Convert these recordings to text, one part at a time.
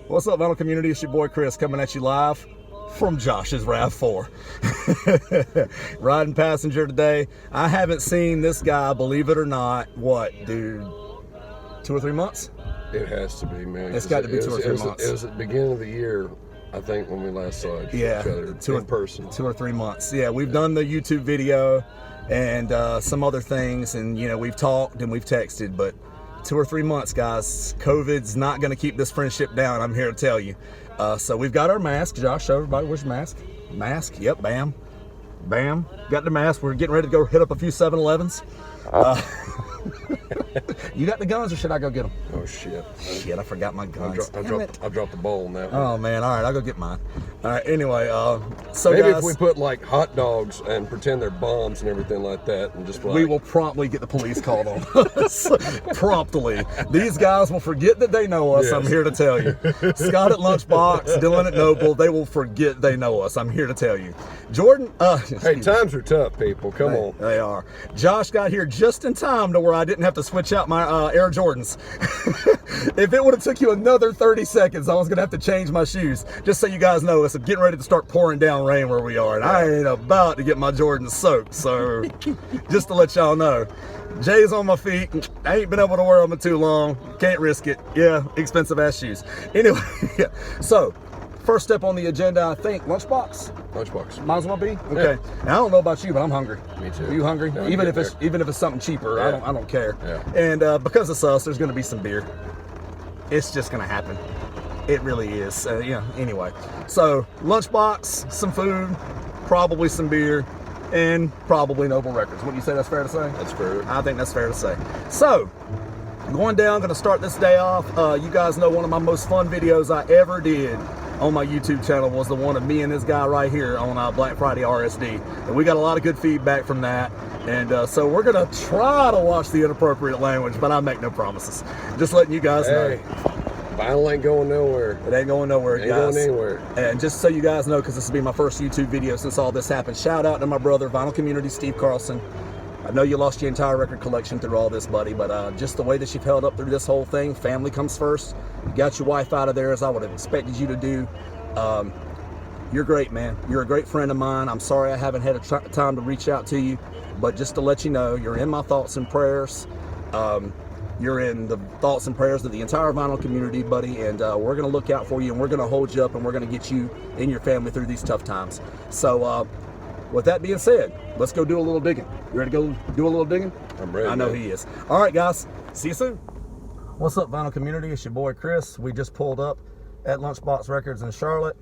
What's up, Vinyl Community? It's your boy Chris coming at you live from Josh's RAV4. Riding passenger today. I haven't seen this guy, believe it or not, what, dude, 2 or 3 months? It has to be, man. It's got to be 2 or 3 months. It was at the beginning of the year, I think, when we last saw each other in person. 2 or 3 months. Yeah, we've done the YouTube video and some other things, and you know, we've talked and we've texted, but 2 or 3 months, guys. COVID's not going to keep this friendship down, I'm here to tell you. So we've got our mask. Josh, show everybody which mask. Mask, yep, bam. Bam. Got the mask. We're getting ready to go hit up a few 7-Elevens. You got the guns, or should I go get them? Oh, shit. Shit, I forgot my guns. I dropped the bowl on that one. Oh, man. All right, I'll go get mine. All right, anyway, so maybe guys, if we put, like, hot dogs and pretend they're bombs and everything like that, and just like... We will promptly get the police called on us. Promptly. These guys will forget that they know us, yes. I'm here to tell you. Scott at Lunchbox, Dylan at Noble, they will forget they know us. I'm here to tell you. Jordan... hey, times are tough, people. Come on. They are. Josh got here just in time to where I didn't have to switch out my Air Jordans. If it would have took you another 30 seconds, I was going to have to change my shoes. Just so you guys know, it's getting ready to start pouring down rain where we are, and I ain't about to get my Jordans soaked. So just to let y'all know, Jay's on my feet. I ain't been able to wear them in too long. Can't risk it. Yeah, expensive ass shoes. Anyway, yeah. So first step on the agenda, I think, Lunchbox. Lunchbox. Might as well be. Okay. Yeah. Now, I don't know about you, but I'm hungry. Me too. Are you hungry? No, even if it's something cheaper, yeah. I don't care. Yeah. And because it's us, there's going to be some beer. It's just going to happen. It really is. Yeah. Anyway, so Lunchbox, some food, probably some beer, and probably Noble Records. Wouldn't you say that's fair to say? That's fair. I think that's fair to say. So, going down, going to start this day off. You guys know one of my most fun videos I ever did on my YouTube channel was the one of me and this guy right here on Black Friday RSD. And we got a lot of good feedback from that. And so we're going to try to watch the inappropriate language, but I make no promises. Just letting you guys know. Vinyl ain't going nowhere. It ain't going nowhere, guys. Ain't going anywhere. And just so you guys know, because this will be my first YouTube video since all this happened, shout out to my brother, Vinyl Community, Steve Carlson. I know you lost your entire record collection through all this, buddy, but just the way that you've held up through this whole thing, family comes first. You got your wife out of there as I would have expected you to do. You're great, man. You're a great friend of mine. I'm sorry I haven't had a time to reach out to you, but just to let you know, you're in my thoughts and prayers. You're in the thoughts and prayers of the entire vinyl community, buddy, and we're going to look out for you, and we're going to hold you up, and we're going to get you and your family through these tough times. So, with that being said, let's go do a little digging. You ready to go do a little digging? I'm ready. I know he is. All right, guys. See you soon. What's up, Vinyl Community? It's your boy, Chris. We just pulled up at Lunchbox Records in Charlotte.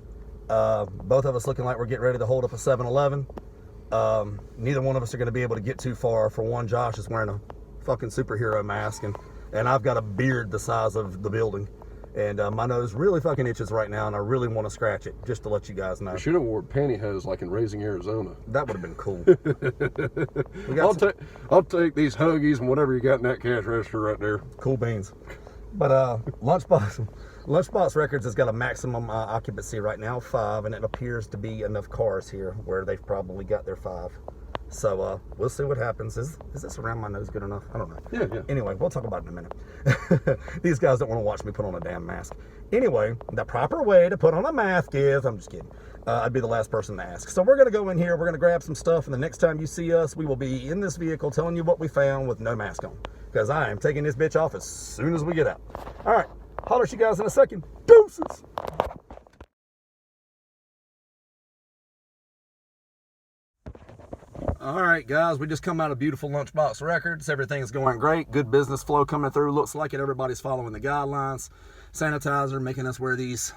Both of us looking like we're getting ready to hold up a 7-Eleven. Neither one of us are going to be able to get too far. For one, Josh is wearing a fucking superhero mask, and I've got a beard the size of the building. And my nose really fucking itches right now, and I really want to scratch it, just to let you guys know. You should have wore pantyhose like in Raising Arizona. That would have been cool. I'll take these Huggies and whatever you got in that cash register right there. Cool beans. But Lunchbox Records has got a maximum occupancy right now, 5, and it appears to be enough cars here where they've probably got their 5. So we'll see what happens. Is this around my nose good enough? I don't know. Yeah. Anyway, we'll talk about it in a minute. These guys don't want to watch me put on a damn mask. Anyway, the proper way to put on a mask is, I'm just kidding. I'd be the last person to ask. So we're going to go in here, we're going to grab some stuff, and the next time you see us, we will be in this vehicle telling you what we found with no mask on. Because I am taking this bitch off as soon as we get out. All right, holler at you guys in a second. Deuces! All right, guys, we just come out of beautiful Lunchbox Records. Everything's going great. Good business flow coming through. Looks like it. Everybody's following the guidelines. Sanitizer, making us wear these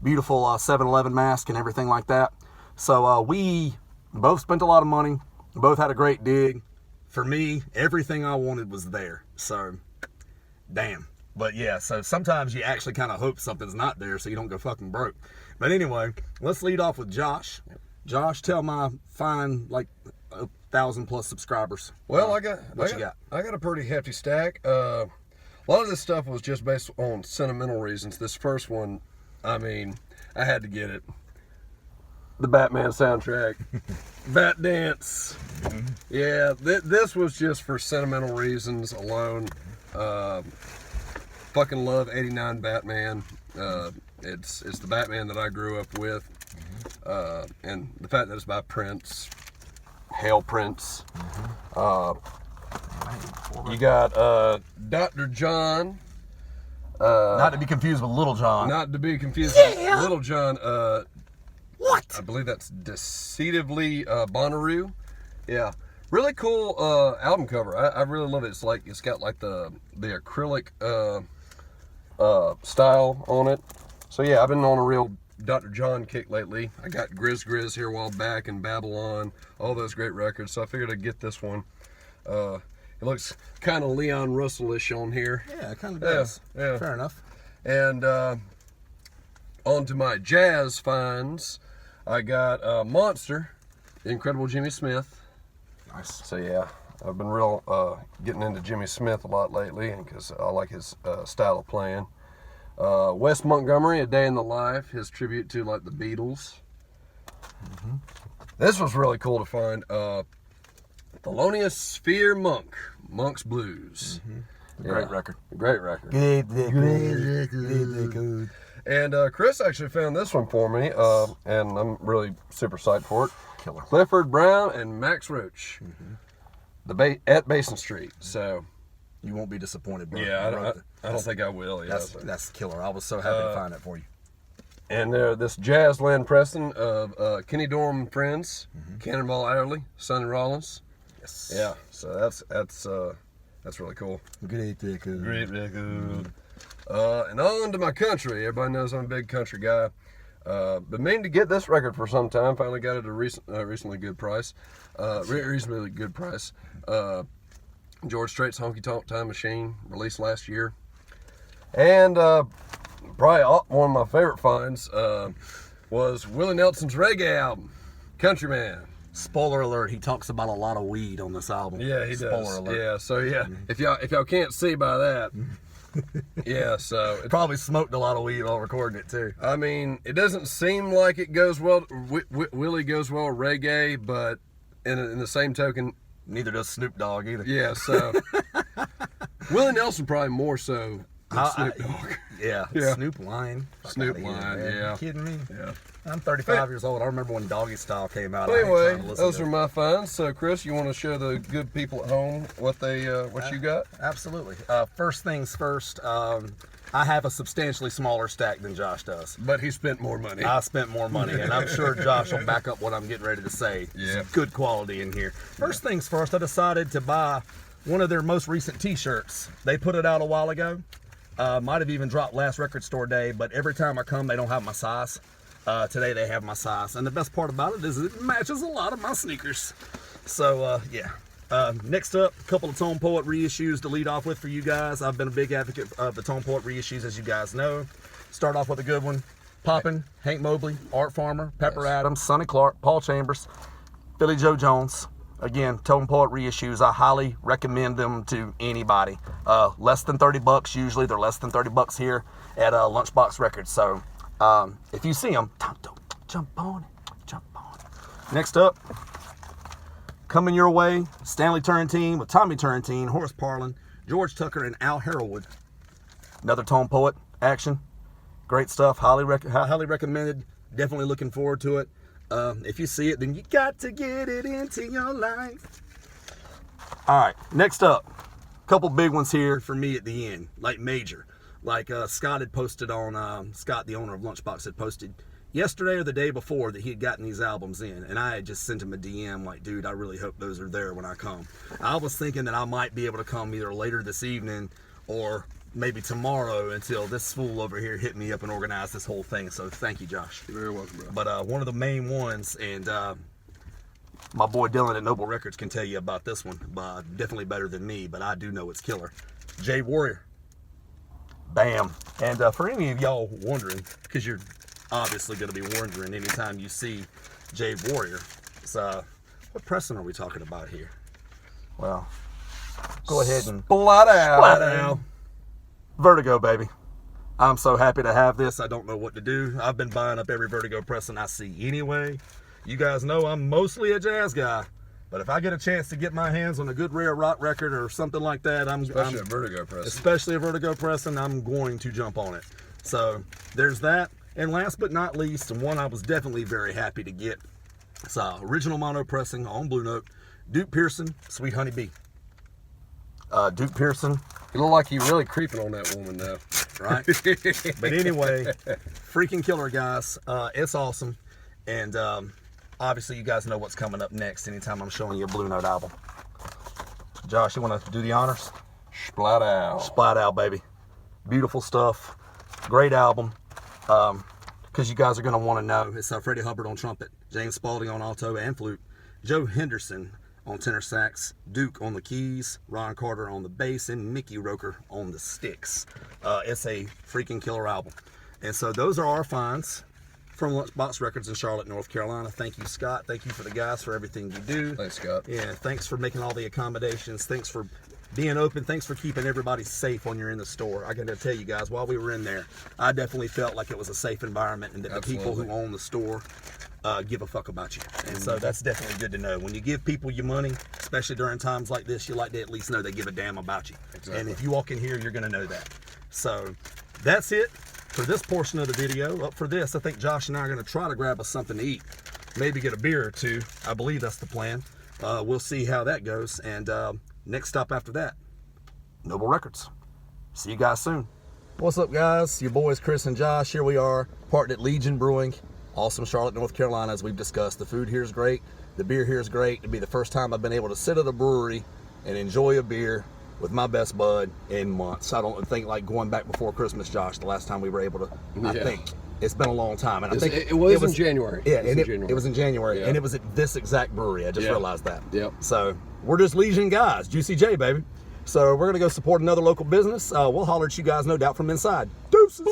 beautiful 7-Eleven masks and everything like that. So we both spent a lot of money. Both had a great dig. For me, everything I wanted was there. So, damn. But yeah, so sometimes you actually kind of hope something's not there so you don't go fucking broke. But anyway, let's lead off with Josh. Josh, tell my fine, like, 1,000+ subscribers. Well, I got a pretty hefty stack. A lot of this stuff was just based on sentimental reasons. This first one, I mean, I had to get it. The Batman soundtrack. Bat Dance. Mm-hmm. Yeah, this was just for sentimental reasons alone. Fucking love 89 Batman. It's the Batman that I grew up with, and the fact that it's by Prince, Hail Prince. You got Dr. John. Not to be confused with Little John. Not to be confused with Little John. What? I believe that's Deceptively Bonnaroo. Yeah. Really cool album cover. I really love it. It's got like the acrylic style on it. So yeah, I've been on a real Dr. John kick lately. I got Grizz here a while back and Babylon, all those great records. So I figured I'd get this one. It looks kind of Leon Russell-ish on here. Yeah, it kind of does. Yeah. Fair enough. And on to my jazz finds. I got Monster, the Incredible Jimmy Smith. Nice. So yeah, I've been real getting into Jimmy Smith a lot lately because I like his style of playing. Wes Montgomery, A Day in the Life, his tribute to like the Beatles. This was really cool to find. Thelonious Sphere Monk, Monk's Blues. Great record. Great record. Good record. And Chris actually found this one for me, and I'm really super psyched for it. Killer. Clifford Brown and Max Roach, at Basin Street. So You won't be disappointed, bro. yeah, I don't think I will. Yeah, that's killer. I was so happy to find that for you. And this jazz land pressing of Kenny Dorham and Friends, Cannonball Adderley, Sonny Rollins. Yes. Yeah, so that's really cool. Great record. Great record. And on to my country. Everybody knows I'm a big country guy. Been meaning to get this record for some time. Finally got it at a reasonably good price. Reasonably good price. George Strait's Honky Tonk Time Machine, released last year. And probably one of my favorite finds was Willie Nelson's reggae album, Countryman. Spoiler alert, he talks about a lot of weed on this album. Yeah, he does. Spoiler alert. Yeah, so yeah, if y'all can't see by that, yeah, so Probably smoked a lot of weed while recording it too. I mean, it doesn't seem like it goes well. Willie goes well with reggae, but in the same token, Neither does Snoop Dogg either. yeah. So Willie Nelson probably more so than Snoop Dogg. Yeah. Yeah. Snoop Lion. Snoop Fuck outta here, Lion, man. yeah. You kidding me? Yeah. I'm 35 years old. I remember when Doggy Style came out. But I ain't anyway, trying to listen those to are it. my finds. So Chris, you want to show the good people at home what you got? Absolutely. First things first. I have a substantially smaller stack than Josh does. But he spent more money. I spent more money, and I'm sure Josh will back up what I'm getting ready to say. Yeah. It's good quality in here. First things first, I decided to buy one of their most recent t-shirts. They put it out a while ago. Might have even dropped last record store day, but every time I come, they don't have my size. Today they have my size, and the best part about it is it matches a lot of my sneakers. So yeah. Next up, a couple of Tone Poet reissues to lead off with for you guys. I've been a big advocate of the Tone Poet reissues, as you guys know. Start off with a good one. Poppin', Hank Mobley, Art Farmer, Pepper Adams, Sonny Clark, Paul Chambers, Philly Joe Jones. Again, Tone Poet reissues. I highly recommend them to anybody. Less than $30 usually. They're less than $30 here at Lunchbox Records. So if you see them, jump on it. Jump on it. Next up, coming your way, Stanley Turrentine with Tommy Turrentine, Horace Parlin, George Tucker, and Al Harrowwood. Another Tone Poet action. Great stuff. Highly recommended. Definitely looking forward to it. If you see it, then you got to get it into your life. All right, next up, a couple big ones here for me at the end, like major. Like Scott had posted on, Scott, the owner of Lunchbox, had posted yesterday or the day before that he had gotten these albums in, and I had just sent him a DM like, dude, I really hope those are there when I come. I was thinking that I might be able to come either later this evening or maybe tomorrow until this fool over here hit me up and organized this whole thing. So thank you, Josh. You're very welcome, bro. But one of the main ones, and my boy Dylan at Noble Records can tell you about this one, definitely better than me, but I do know it's killer. Jay Warrior. Bam. And for any of y'all wondering, because you're obviously going to be wondering anytime you see Jay Warrior, what pressing are we talking about here? Well, go ahead and splat out. Vertigo, baby. I'm so happy to have this. I don't know what to do. I've been buying up every Vertigo pressing I see anyway. You guys know I'm mostly a jazz guy, but if I get a chance to get my hands on a good rare rock record or something like that, Especially a Vertigo pressing. Especially a Vertigo pressing, I'm going to jump on it. So there's that. And last but not least, and one I was definitely very happy to get, it's original mono pressing on Blue Note, Duke Pearson Sweet Honey Bee. Duke Pearson. You look like you're really creeping on that woman now. Right? But anyway, freaking killer, guys. It's awesome. And obviously you guys know what's coming up next anytime I'm showing you a Blue Note album. Josh, you want to do the honors? Splat out. Splat out, baby. Beautiful stuff. Great album. Because you guys are going to want to know, it's Freddie Hubbard on trumpet, James Spaulding on alto and flute, Joe Henderson on tenor sax, Duke on the keys, Ron Carter on the bass, and Mickey Roker on the sticks. It's a freaking killer album. And so those are our finds from Lunchbox Records in Charlotte, North Carolina. Thank you, Scott. Thanks for the guys for everything you do. Thanks, Scott. Yeah, thanks for making all the accommodations. Thanks for being open. Thanks for keeping everybody safe when you're in the store. I got to tell you guys, while we were in there, I definitely felt like it was a safe environment and that the people who own the store give a fuck about you. And so that's definitely good to know. When you give people your money, especially during times like this, you like to at least know they give a damn about you. Exactly. And if you walk in here, you're going to know that. So that's it for this portion of the video. Up for this, I think Josh and I are going to try to grab us something to eat. Maybe get a beer or two. I believe that's the plan. We'll see how that goes. And next stop after that, Noble Records. See you guys soon. What's up, guys? Your boys Chris and Josh. Here we are, partnered at Legion Brewing. Awesome, Charlotte, North Carolina, as we've discussed. The food here is great. The beer here is great. It'll be the first time I've been able to sit at a brewery and enjoy a beer with my best bud in months. I don't think like going back before Christmas, Josh, the last time we were able to, I think it's been a long time. And I think it was in January. Yeah, it was in January. Yeah. And it was at this exact brewery. I just realized that. Yep. So we're just Legion guys, Juicy J, baby. So we're going to go support another local business. We'll holler at you guys, no doubt, from inside. Deuces.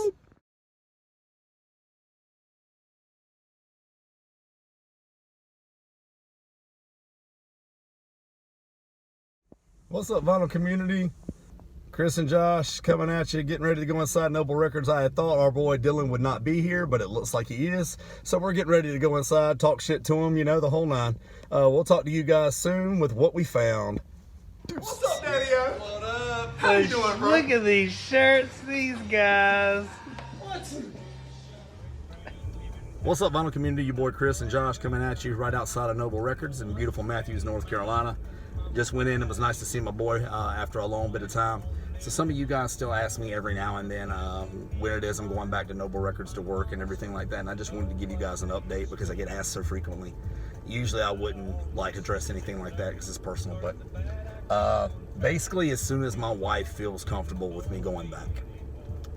What's up, vinyl community? Chris and Josh coming at you, getting ready to go inside Noble Records. I had thought our boy Dylan would not be here, but it looks like he is. So we're getting ready to go inside, talk shit to him, you know, the whole nine. We'll talk to you guys soon with what we found. What's up, Daddy-O? What up? How you doing, bro? Look at these shirts, these guys. What's up, vinyl community? Your boy Chris and Josh coming at you right outside of Noble Records in beautiful Matthews, North Carolina. Just went in. It was nice to see my boy after a long bit of time. So some of you guys still ask me every now and then where it is I'm going back to Noble Records to work and everything like that. And I just wanted to give you guys an update because I get asked so frequently. Usually I wouldn't like address anything like that because it's personal. But basically, as soon as my wife feels comfortable with me going back,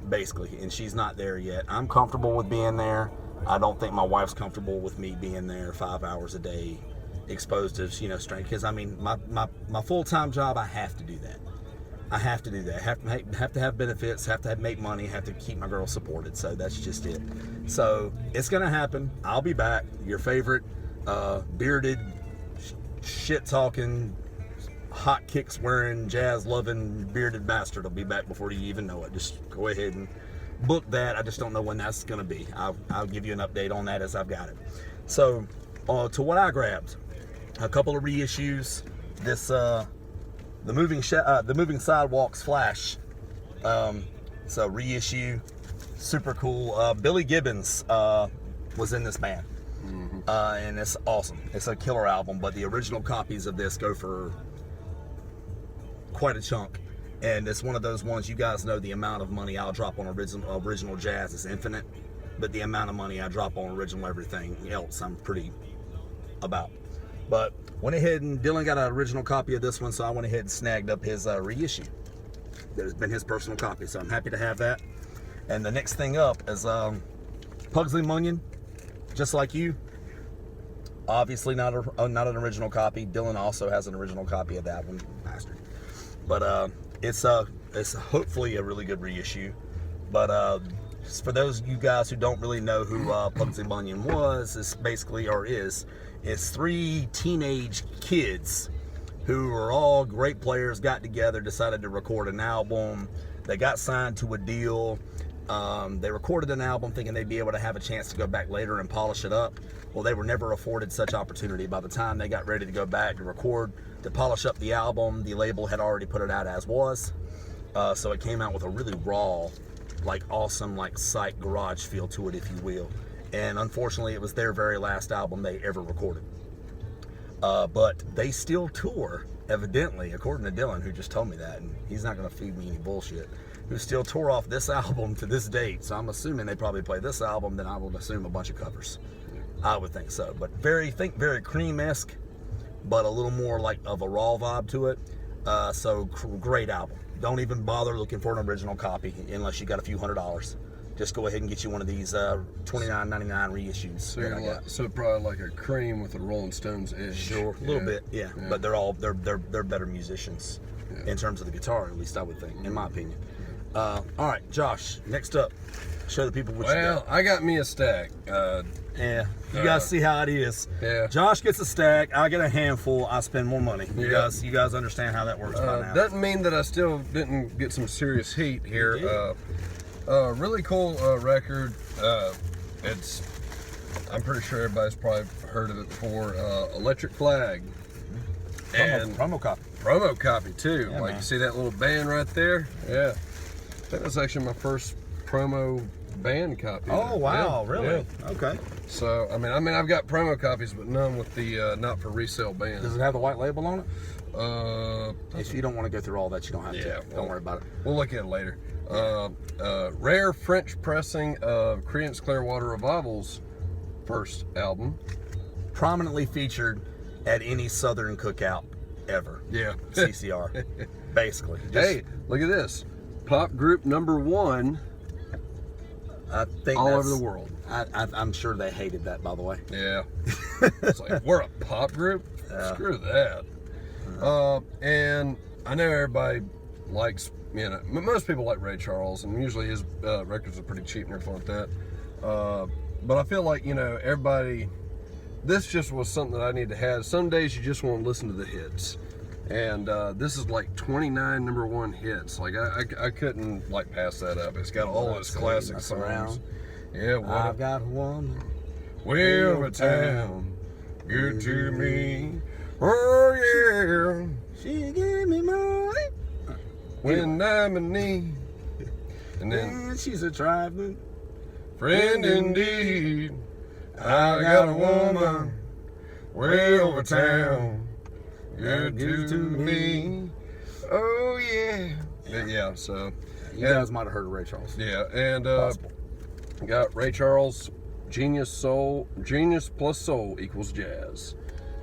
basically, and she's not there yet. I'm comfortable with being there. I don't think my wife's comfortable with me being there 5 hours a day, exposed to, you know, strain. Because I mean, my full-time job, I have to do that. I have to do that. Have to have benefits. Have to make money. Have to keep my girl supported. So that's just it. So it's gonna happen. I'll be back. Your favorite bearded, shit-talking, hot kicks wearing, jazz loving, bearded bastard will be back before you even know it. Just go ahead and book that. I just don't know when that's gonna be. I'll give you an update on that as I've got it. So to what I grabbed. A couple of reissues. This the moving sidewalks flash. So reissue, super cool. Billy Gibbons was in this band, and it's awesome. It's a killer album. But the original copies of this go for quite a chunk, and it's one of those ones. You guys know the amount of money I'll drop on original jazz is infinite, but the amount of money I drop on original everything else, I'm pretty about. But went ahead and Dylan got an original copy of this one, so I went ahead and snagged up his reissue. That has been his personal copy, so I'm happy to have that. And the next thing up is Pugsley Munyon, Just Like You. Obviously not an original copy. Dylan also has an original copy of that one, bastard. But it's hopefully a really good reissue. But for those of you guys who don't really know who Pugsley Munyon was, it's three teenage kids who are all great players, got together, decided to record an album. They got signed to a deal. They recorded an album thinking they'd be able to have a chance to go back later and polish it up. Well, they were never afforded such opportunity. By the time they got ready to go back to record, to polish up the album, the label had already put it out as was. So it came out with a really raw, like awesome, like psych garage feel to it, if you will. And unfortunately, it was their very last album they ever recorded. But they still tour, evidently, according to Dylan, who just told me that, and he's not going to feed me any bullshit, who still tour off this album to this date. So I'm assuming they probably play this album, then I would assume a bunch of covers. I would think so. But very Cream-esque, but a little more like of a raw vibe to it. So great album. Don't even bother looking for an original copy unless you got a few $100s. Just go ahead and get you one of these $29.99 reissues. So probably like a Cream with a Rolling Stones edge. Sure, a little bit, yeah. But they're better musicians in terms of the guitar, at least I would think, in my opinion. All right, Josh. Next up, show the people what you got. Well, I got me a stack. Yeah, you guys see how it is. Yeah. Josh gets a stack, I get a handful, I spend more money. You guys understand how that works by now. Doesn't mean that I still didn't get some serious heat here. Really cool record. I'm pretty sure everybody's probably heard of it before. Electric Flag. And Promo copy. Promo copy too. Yeah, like man. you see that little band right there? Yeah. That was actually my first promo band copy. Oh wow, Yeah, really? yeah. Okay. So I mean I've got promo copies, but none with the not for resale band. Does it have the white label on it? If you don't want to go through all that, you don't have to. Don't worry about it. We'll look at it later. Rare French pressing of Creedence Clearwater Revival's first album. Prominently featured at any Southern cookout ever. Yeah. CCR. Basically. Hey, look at this. Pop group #1 I think all over the world. I'm sure they hated that, by the way. Yeah. It's like, we're a pop group? Screw that. And I know everybody likes, most people like Ray Charles, and usually his records are pretty cheap and everything like that. But I feel like, everybody, this just was something that I need to have. Some days you just want to listen to the hits. And this is like 29 #1 hits. Like I couldn't like pass that up. It's got all those classic songs. Around. Yeah, I've got one. way over town, good to me. Oh yeah, She gave me money. when I'm in need. And then And she's a trifling. friend indeed, I got a woman way over town. Good to me. Oh yeah. Yeah, so You guys might have heard of Ray Charles. yeah, and Possible. got Ray Charles, Genius plus soul equals jazz.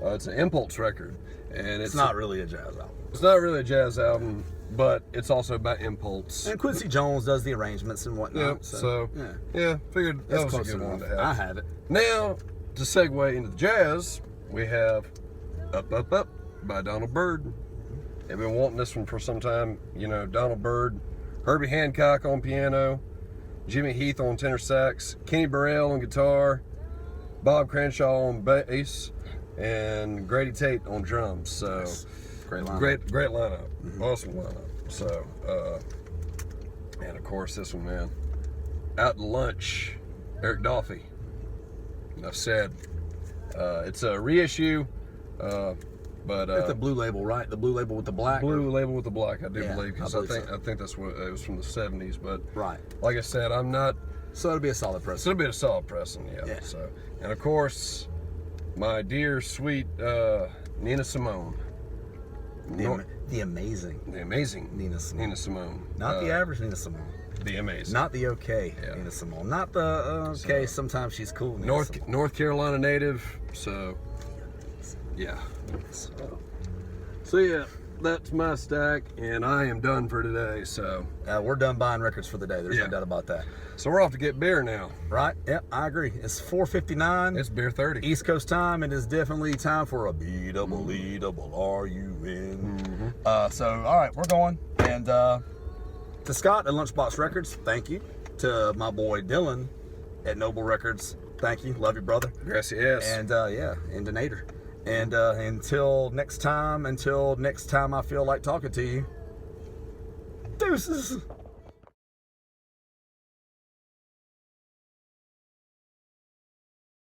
It's an Impulse record, and It's not really a jazz album. It's not really a jazz album, but it's also about Impulse. And Quincy Jones does the arrangements and Yeah, whatnot. yeah, figured that That's was a close good one enough. to have. I have it. Now, to segue into the jazz, we have Up, Up, Up by Donald Byrd. I've been wanting this one for some time. Donald Byrd, Herbie Hancock on piano, Jimmy Heath on tenor sax, Kenny Burrell on guitar, Bob Cranshaw on bass, and Grady Tate on drums. So, Great lineup. great lineup. Awesome lineup. So, and of course this one, man. Out to Lunch, Eric Dolphy. Enough said. It's a reissue, but It's the blue label, right? The blue label with the black. blue label with the black, I do Yeah, believe, because I I believe think that's what it was from the 70s. But Right. like I said, I'm not. So it'll be a solid press. It's a bit of solid pressing, yeah. So, and of course, my dear sweet Nina Simone. The amazing The amazing Nina Simone. Nina Simone. Not the average Nina Simone. The amazing. Not the okay Yeah. Nina Simone. Not the okay, sometimes she's cool Nina Simone. North Carolina native. So, yeah. So yeah, that's my stack, and I am done for today. So, We're done buying records for the day. There's no doubt about that. so we're off to get beer now. Right? Yep, I agree. It's 4:59. It's beer 30. East Coast time. It is definitely time for a B-double-E-double-R-U-N. So, all right, we're going. And to Scott at Lunchbox Records, thank you. To my boy Dylan at Noble Records, thank you. Love you, brother. Gracias. And and to Nader. And until next time I feel like talking to you. Deuces.